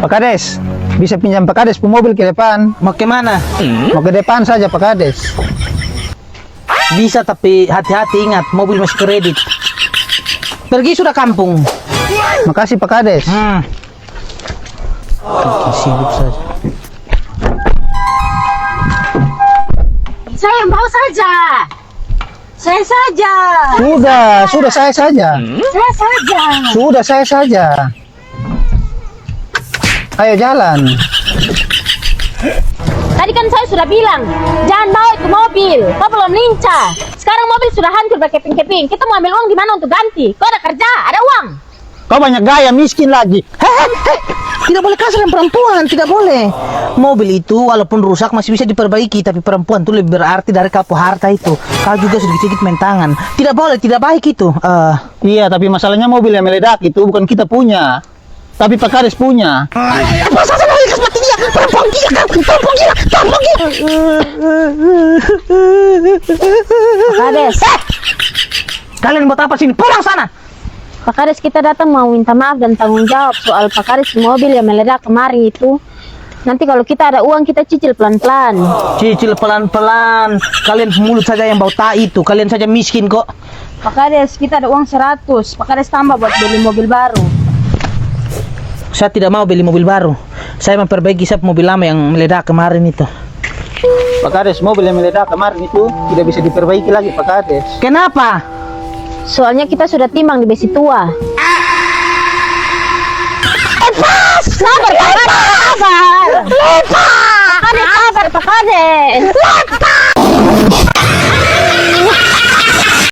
Pak Kades, bisa pinjam Pak Kades mobil ke depan. Mau ke mana? Mau ke depan saja Pak Kades. Bisa, tapi hati-hati, ingat mobil masih kredit. Pergi sudah kampung. Makasih Pak Kades. Sibuk saja. Saya yang bawa saja. Saya saja. Sudah saya saja. Saya saja. Sudah saya saja. Ayo jalan. Tadi kan saya sudah bilang, jangan bawa itu mobil. Kau belum lincah. Sekarang mobil sudah hancur berkeping-keping. Kita mau ambil uang di mana untuk ganti? Kau ada kerja, ada uang. Kau banyak gaya, miskin lagi. Tidak boleh kasar dengan perempuan, tidak boleh. Mobil itu walaupun rusak masih bisa diperbaiki, tapi perempuan itu lebih berarti dari kapu harta itu. Kau juga sedikit-sedikit main tangan. Tidak boleh, tidak baik itu. Iya, tapi masalahnya mobil yang meledak itu bukan kita punya. Tapi Pak Kades punya. Masa saya lagi mati dia? Perempuan gila, perempuan gila, perempuan gila. Pak Kades. Kalian buat apa sini? Pulang sana. Pak Kades, kita datang mau minta maaf dan tanggung jawab soal Pak Kades mobil yang meledak kemarin itu. Nanti kalau kita ada uang kita cicil pelan-pelan. Cicil pelan-pelan. Kalian mulut saja yang bau tai itu. Kalian saja miskin kok. Pak Kades, kita ada uang 100. Pak Kades tambah buat beli mobil baru. Saya tidak mau beli mobil baru. Saya memperbaiki mobil lama yang meledak kemarin itu. Pak Kades, mobil yang meledak kemarin itu tidak bisa diperbaiki lagi Pak Kades. Kenapa? Soalnya kita sudah timbang di besi tua. Lepas! Sabar, Pak Kades, sabar. Lepas! Pak Kades, sabar, Pak Kades. Lepas!